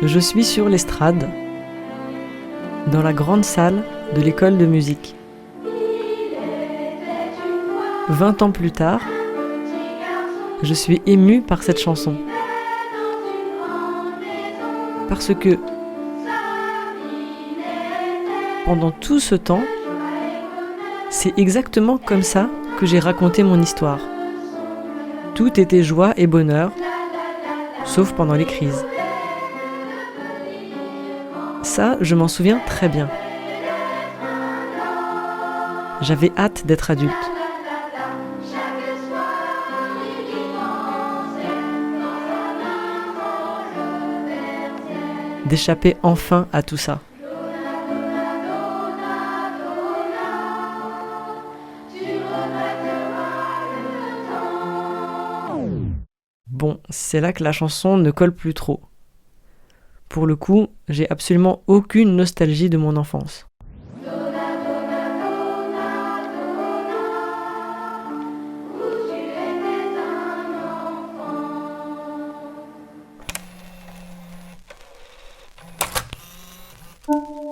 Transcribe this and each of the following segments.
Je suis sur l'estrade, dans la grande salle de l'école de musique. 20 ans plus tard, je suis émue par cette chanson. Parce que pendant tout ce temps, c'est exactement comme ça que j'ai raconté mon histoire. Tout était joie et bonheur, sauf pendant les crises. Ça, je m'en souviens très bien. J'avais hâte d'être adulte. D'échapper enfin à tout ça. Bon, c'est là que la chanson ne colle plus trop. Pour le coup, j'ai absolument aucune nostalgie de mon enfance.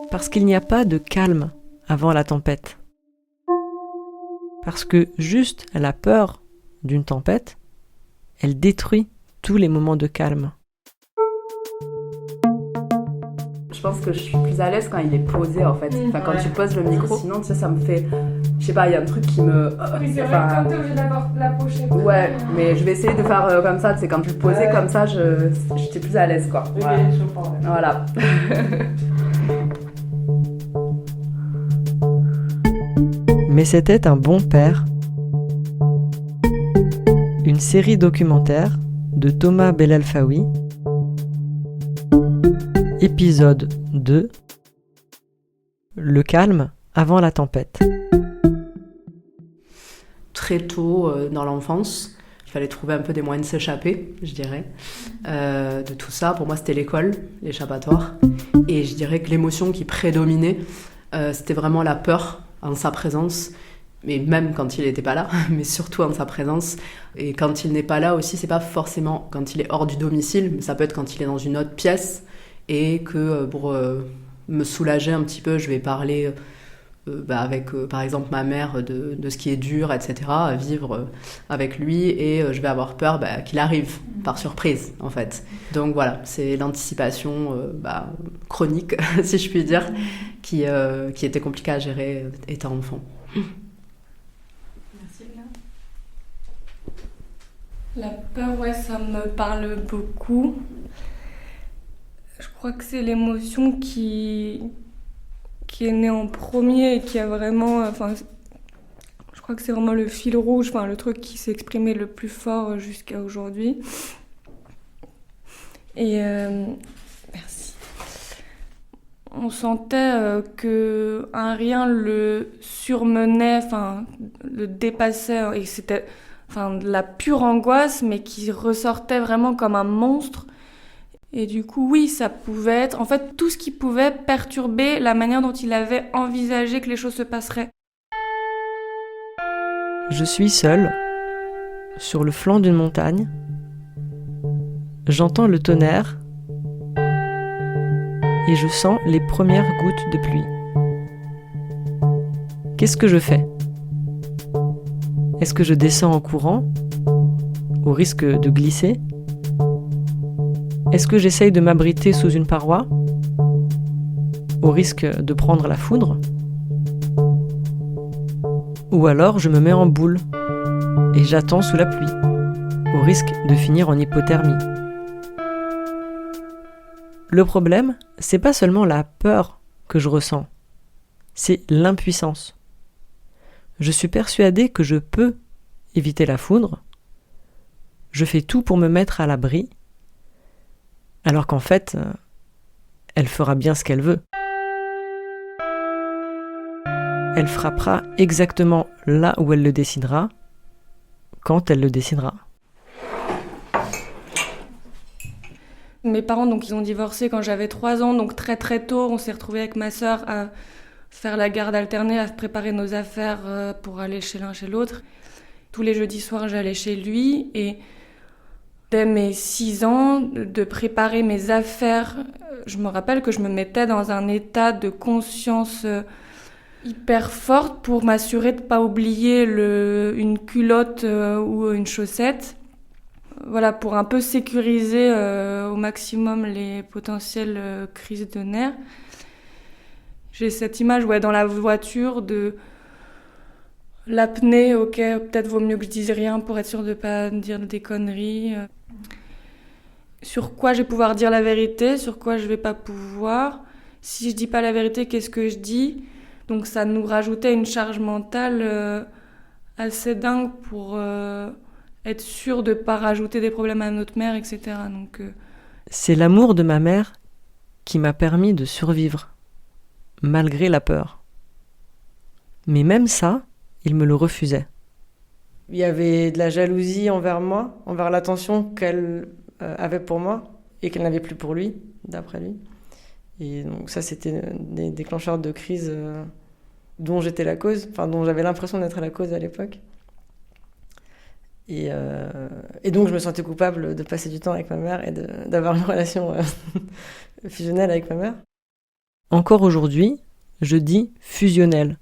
Parce qu'il n'y a pas de calme avant la tempête. Parce que juste la peur d'une tempête, elle détruit tous les moments de calme. Je pense que je suis plus à l'aise quand il est posé en fait. Enfin, quand tu poses le micro, sinon tu sais, ça me fait. Je sais pas, il y a un truc qui me. Oui, c'est vrai que quand t'es obligé d'avoir la pochette. Ouais, mais je vais essayer de faire comme ça, tu sais, quand tu le posais comme ça, j'étais plus à l'aise quoi. Voilà. Oui, je comprends. Ouais. Voilà. Mais c'était un bon père. Une série documentaire de Thomas Belalfaoui. Épisode 2. Le calme avant la tempête. Très tôt dans l'enfance, il fallait trouver un peu des moyens de s'échapper, je dirais, de tout ça. Pour moi, c'était l'école, l'échappatoire. Et je dirais que l'émotion qui prédominait, c'était vraiment la peur en sa présence. Mais même quand il n'était pas là, mais surtout en sa présence. Et quand il n'est pas là aussi, c'est pas forcément quand il est hors du domicile, mais ça peut être quand il est dans une autre pièce. Et que pour me soulager un petit peu, je vais parler avec par exemple ma mère de ce qui est dur, etc., à vivre avec lui, et je vais avoir peur qu'il arrive par surprise en fait. Donc voilà, c'est l'anticipation chronique, si je puis dire, qui était compliquée à gérer étant enfant. Merci Léa. La peur, ouais, ça me parle beaucoup. Je crois que c'est l'émotion qui est née en premier et qui a vraiment... je crois que c'est vraiment le fil rouge, le truc qui s'est exprimé le plus fort jusqu'à aujourd'hui. Et... merci. On sentait qu'un rien le surmenait, le dépassait, et c'était de la pure angoisse, mais qui ressortait vraiment comme un monstre. Et du coup, oui, ça pouvait être, en fait, tout ce qui pouvait perturber la manière dont il avait envisagé que les choses se passeraient. Je suis seule, sur le flanc d'une montagne. J'entends le tonnerre et je sens les premières gouttes de pluie. Qu'est-ce que je fais ? Est-ce que je descends en courant, au risque de glisser ? Est-ce que j'essaye de m'abriter sous une paroi, au risque de prendre la foudre ? Ou alors je me mets en boule et j'attends sous la pluie, au risque de finir en hypothermie. Le problème, c'est pas seulement la peur que je ressens, c'est l'impuissance. Je suis persuadée que je peux éviter la foudre, je fais tout pour me mettre à l'abri, alors qu'en fait, elle fera bien ce qu'elle veut. Elle frappera exactement là où elle le décidera, quand elle le décidera. Mes parents, donc, ils ont divorcé quand j'avais 3 ans, donc très très tôt, on s'est retrouvés avec ma sœur à faire la garde alternée, à préparer nos affaires pour aller chez l'un chez l'autre. Tous les jeudis soirs, j'allais chez lui et Dès mes 6 ans, de préparer mes affaires, je me rappelle que je me mettais dans un état de conscience hyper forte pour m'assurer de ne pas oublier une culotte ou une chaussette. Voilà, pour un peu sécuriser au maximum les potentielles crises de nerfs. J'ai cette image dans la voiture de l'apnée, ok, peut-être vaut mieux que je dise rien pour être sûre de ne pas dire des conneries. Sur quoi je vais pouvoir dire la vérité, sur quoi je vais pas pouvoir. Si je dis pas la vérité, qu'est-ce que je dis ? Donc ça nous rajoutait une charge mentale assez dingue pour être sûr de pas rajouter des problèmes à notre mère, etc. Donc, C'est l'amour de ma mère qui m'a permis de survivre, malgré la peur. Mais même ça, il me le refusait. Il y avait de la jalousie envers moi, envers l'attention qu'elle avait pour moi et qu'elle n'avait plus pour lui, d'après lui. Et donc ça, c'était des déclencheurs de crise dont j'étais la cause, enfin dont j'avais l'impression d'être la cause à l'époque. Et donc je me sentais coupable de passer du temps avec ma mère et d'avoir une relation fusionnelle avec ma mère. Encore aujourd'hui, je dis fusionnelle.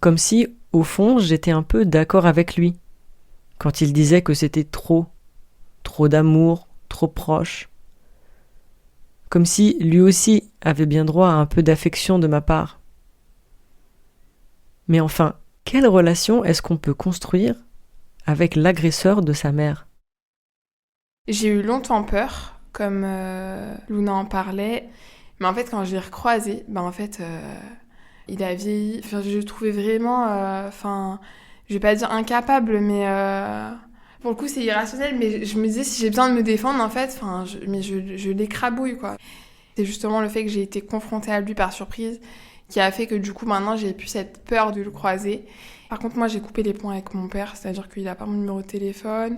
Comme si, au fond, j'étais un peu d'accord avec lui, quand il disait que c'était trop d'amour, trop proche. Comme si lui aussi avait bien droit à un peu d'affection de ma part. Mais enfin, quelle relation est-ce qu'on peut construire avec l'agresseur de sa mère ? J'ai eu longtemps peur, comme Luna en parlait, mais en fait quand je l'ai recroisé, il a vieilli. Enfin, je le trouvais vraiment, je vais pas dire incapable, mais pour le coup c'est irrationnel. Mais je me disais si j'ai besoin de me défendre, en fait, je l'écrabouille quoi. C'est justement le fait que j'ai été confrontée à lui par surprise qui a fait que du coup maintenant j'ai plus cette peur de le croiser. Par contre moi j'ai coupé les ponts avec mon père, c'est-à-dire qu'il a pas mon numéro de téléphone.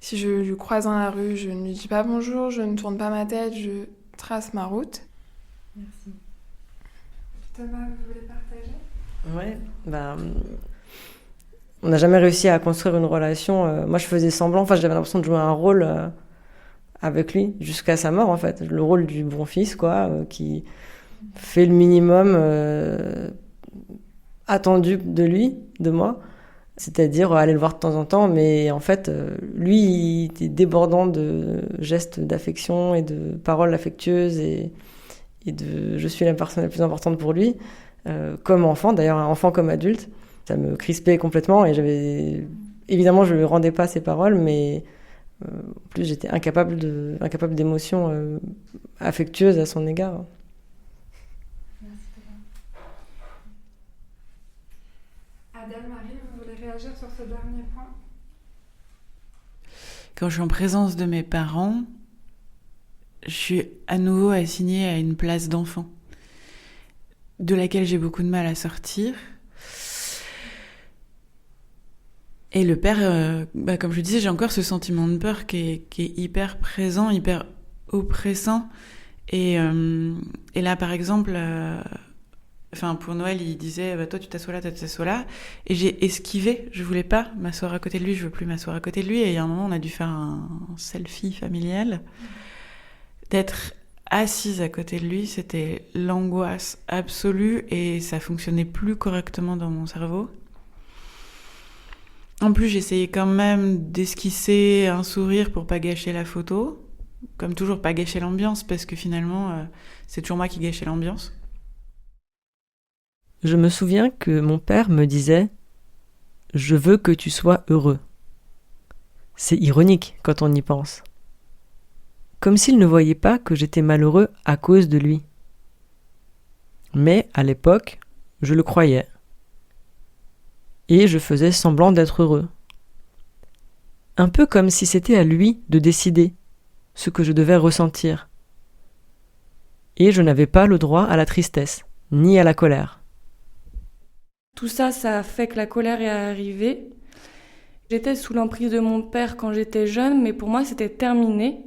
Si je le croise dans la rue, je ne lui dis pas bonjour, je ne tourne pas ma tête, je trace ma route. Merci. Thomas, vous voulez partager ? Ouais, on n'a jamais réussi à construire une relation. Moi, je faisais semblant, j'avais l'impression de jouer un rôle avec lui jusqu'à sa mort, en fait. Le rôle du bon fils, qui fait le minimum attendu de lui, de moi. C'est-à-dire aller le voir de temps en temps, mais en fait, lui, il était débordant de gestes d'affection et de paroles affectueuses et de « je suis la personne la plus importante pour lui », comme enfant, d'ailleurs un enfant comme adulte. Ça me crispait complètement et évidemment, je ne lui rendais pas ces paroles, mais en plus, j'étais incapable d'émotions affectueuses à son égard. Adèle-Marie, vous voulez réagir sur ce dernier point ? Quand je suis en présence de mes parents, je suis à nouveau assignée à une place d'enfant, de laquelle j'ai beaucoup de mal à sortir. Et le père, comme je disais, j'ai encore ce sentiment de peur qui est hyper présent, hyper oppressant. Et là, par exemple... pour Noël, il disait toi tu t'assois là, toi tu t'assois là, et j'ai esquivé. Je voulais pas m'asseoir à côté de lui, je veux plus m'asseoir à côté de lui. Et il y a un moment, on a dû faire un selfie familial. D'être assise à côté de lui, c'était l'angoisse absolue et ça fonctionnait plus correctement dans mon cerveau. En plus, j'essayais quand même d'esquisser un sourire pour pas gâcher la photo, comme toujours pas gâcher l'ambiance, parce que finalement, c'est toujours moi qui gâchais l'ambiance. Je me souviens que mon père me disait « Je veux que tu sois heureux ». C'est ironique quand on y pense. Comme s'il ne voyait pas que j'étais malheureux à cause de lui. Mais à l'époque, je le croyais. Et je faisais semblant d'être heureux. Un peu comme si c'était à lui de décider ce que je devais ressentir. Et je n'avais pas le droit à la tristesse, ni à la colère. Tout ça, ça a fait que la colère est arrivée. J'étais sous l'emprise de mon père quand j'étais jeune, mais pour moi, c'était terminé.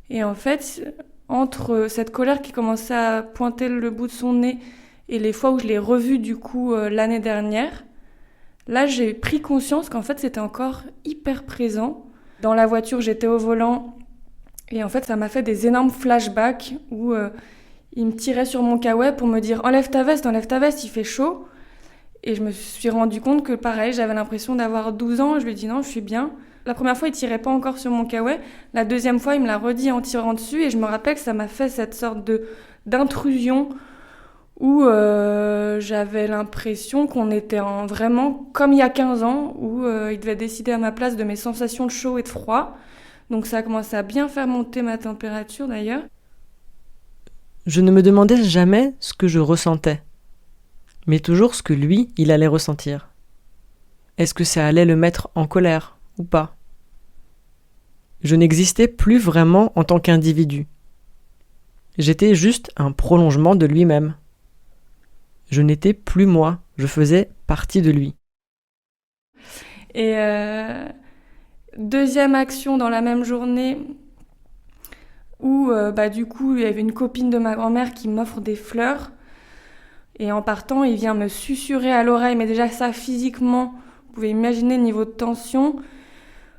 Et en fait, entre cette colère qui commençait à pointer le bout de son nez et les fois où je l'ai revu du coup l'année dernière, là, j'ai pris conscience qu'en fait, c'était encore hyper présent. Dans la voiture, j'étais au volant et en fait, ça m'a fait des énormes flashbacks où il me tirait sur mon caouet pour me dire « enlève ta veste, il fait chaud ». Et je me suis rendu compte que pareil, j'avais l'impression d'avoir 12 ans. Je lui ai dit « non, je suis bien ». La première fois, il tirait pas encore sur mon caouet. La deuxième fois, il me l'a redit en tirant dessus et je me rappelle que ça m'a fait cette sorte d'intrusion où j'avais l'impression qu'on était vraiment comme il y a 15 ans, où il devait décider à ma place de mes sensations de chaud et de froid. Donc ça a commencé à bien faire monter ma température d'ailleurs. Je ne me demandais jamais ce que je ressentais, mais toujours ce que lui, il allait ressentir. Est-ce que ça allait le mettre en colère ou pas ? Je n'existais plus vraiment en tant qu'individu. J'étais juste un prolongement de lui-même. Je n'étais plus moi, je faisais partie de lui. Et deuxième action dans la même journée où du coup il y avait une copine de ma grand-mère qui m'offre des fleurs et en partant il vient me susurrer à l'oreille, mais déjà ça physiquement, vous pouvez imaginer le niveau de tension.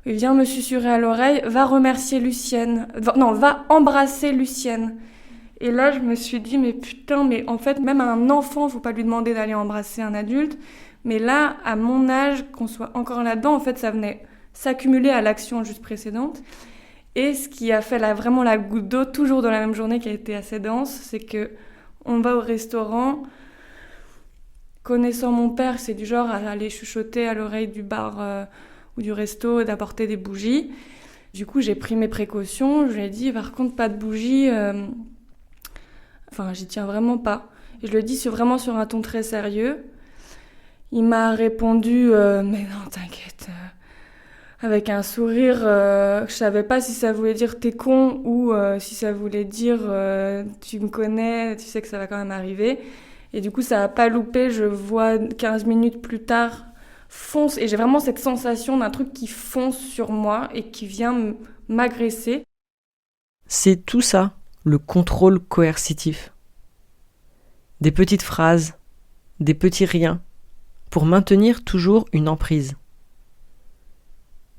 Il vient me susurrer à l'oreille, va remercier Lucienne, va embrasser Lucienne. Et là, je me suis dit, mais putain, mais en fait, même à un enfant, faut pas lui demander d'aller embrasser un adulte. Mais là, à mon âge, qu'on soit encore là-dedans, en fait, ça venait s'accumuler à l'action juste précédente. Et ce qui a fait vraiment la goutte d'eau, toujours dans la même journée qui a été assez dense, c'est que on va au restaurant. Connaissant mon père, c'est du genre à aller chuchoter à l'oreille du bar ou du resto, d'apporter des bougies. Du coup, j'ai pris mes précautions. Je lui ai dit, par contre, pas de bougies. J'y tiens vraiment pas. Et je le dis vraiment sur un ton très sérieux. Il m'a répondu mais non, t'inquiète. Avec un sourire, je savais pas si ça voulait dire t'es con ou si ça voulait dire tu me connais, tu sais que ça va quand même arriver. Et du coup, ça a pas loupé. Je vois 15 minutes plus tard fonce. Et j'ai vraiment cette sensation d'un truc qui fonce sur moi et qui vient m'agresser. C'est tout ça, le contrôle coercitif. Des petites phrases, des petits riens, pour maintenir toujours une emprise.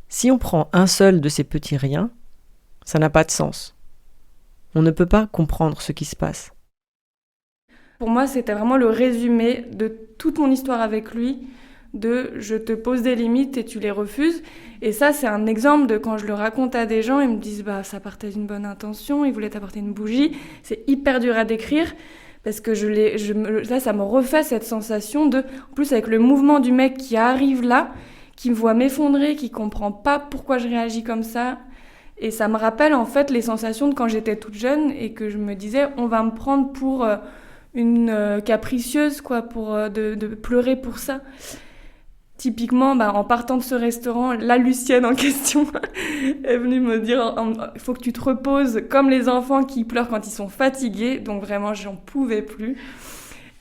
Si on prend un seul de ces petits riens, ça n'a pas de sens. On ne peut pas comprendre ce qui se passe. Pour moi, c'était vraiment le résumé de toute mon histoire avec lui, de je te pose des limites et tu les refuses. Et ça, c'est un exemple de quand je le raconte à des gens, ils me disent ça partait d'une bonne intention, il voulait t'apporter une bougie. C'est hyper dur à décrire parce que là, ça me refait cette sensation en plus avec le mouvement du mec qui arrive là, qui me voit m'effondrer, qui comprend pas pourquoi je réagis comme ça. Et ça me rappelle en fait les sensations de quand j'étais toute jeune et que je me disais on va me prendre pour une capricieuse quoi, pour de pleurer pour ça. Typiquement, en partant de ce restaurant, la Lucienne en question est venue me dire il faut que tu te reposes comme les enfants qui pleurent quand ils sont fatigués. Donc vraiment, j'en pouvais plus.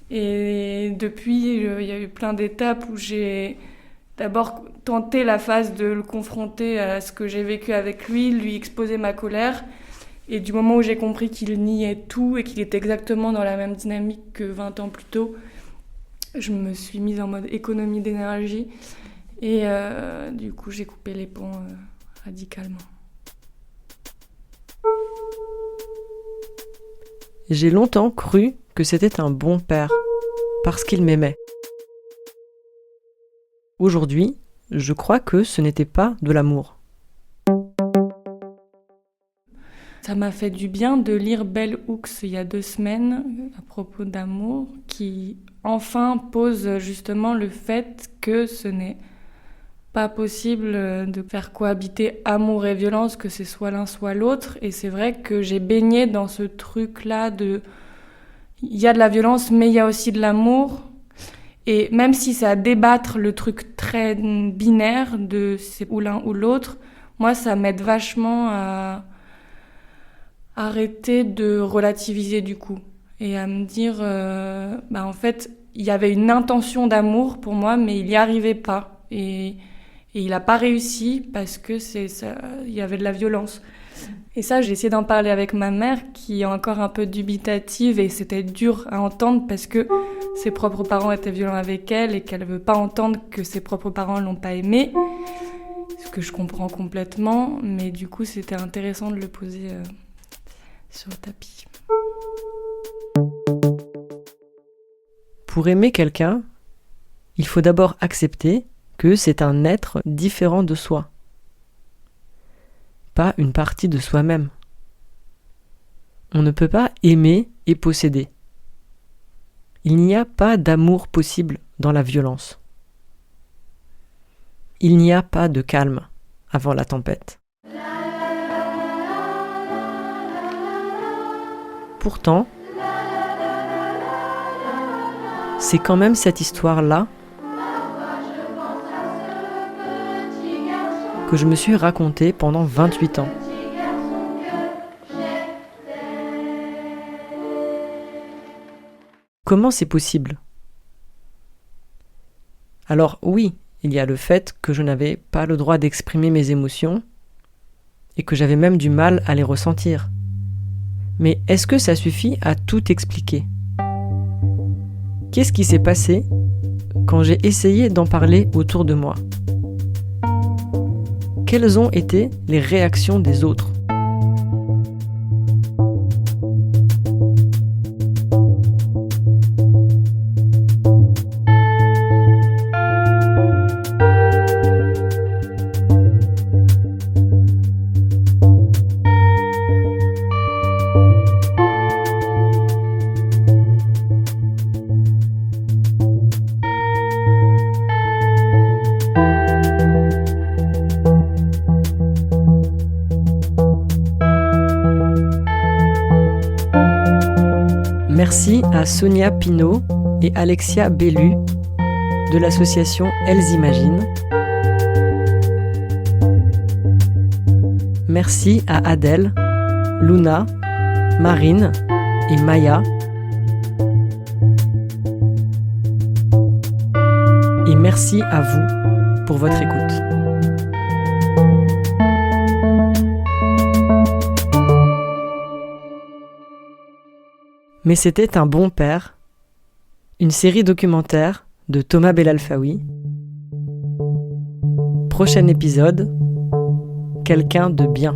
Et depuis, il y a eu plein d'étapes où j'ai d'abord tenté la phase de le confronter à ce que j'ai vécu avec lui exposer ma colère. Et du moment où j'ai compris qu'il niait tout et qu'il était exactement dans la même dynamique que 20 ans plus tôt, je me suis mise en mode économie d'énergie et du coup j'ai coupé les ponts radicalement. J'ai longtemps cru que c'était un bon père, parce qu'il m'aimait. Aujourd'hui, je crois que ce n'était pas de l'amour. Ça m'a fait du bien de lire Bell Hooks il y a 2 semaines à propos d'amour, qui enfin pose justement le fait que ce n'est pas possible de faire cohabiter amour et violence, que c'est soit l'un soit l'autre. Et c'est vrai que j'ai baigné dans ce truc-là il y a de la violence mais il y a aussi de l'amour. Et même si c'est à débattre le truc très binaire de c'est ou l'un ou l'autre, moi ça m'aide vachement à arrêter de relativiser du coup et à me dire en fait il y avait une intention d'amour pour moi mais il n'y arrivait pas et il n'a pas réussi parce que il y avait de la violence. Et ça, j'ai essayé d'en parler avec ma mère qui est encore un peu dubitative et c'était dur à entendre parce que ses propres parents étaient violents avec elle et qu'elle veut pas entendre que ses propres parents l'ont pas aimée. ce que je comprends complètement, mais du coup c'était intéressant de le poser sur le tapis. Pour aimer quelqu'un, il faut d'abord accepter que c'est un être différent de soi, pas une partie de soi-même. On ne peut pas aimer et posséder. Il n'y a pas d'amour possible dans la violence. Il n'y a pas de calme avant la tempête. Pourtant, c'est quand même cette histoire-là que je me suis racontée pendant 28 ans. Comment c'est possible ? Alors oui, il y a le fait que je n'avais pas le droit d'exprimer mes émotions et que j'avais même du mal à les ressentir. Mais est-ce que ça suffit à tout expliquer ? Qu'est-ce qui s'est passé quand j'ai essayé d'en parler autour de moi ? Quelles ont été les réactions des autres ? Merci à Sonia Pinault et Alexia Bellu de l'association Elles Imaginent. Merci à Adèle, Luna, Marine et Maya. Et merci à vous pour votre écoute. Mais c'était un bon père, une série documentaire de Thomas Belalfaoui. Prochain épisode, quelqu'un de bien.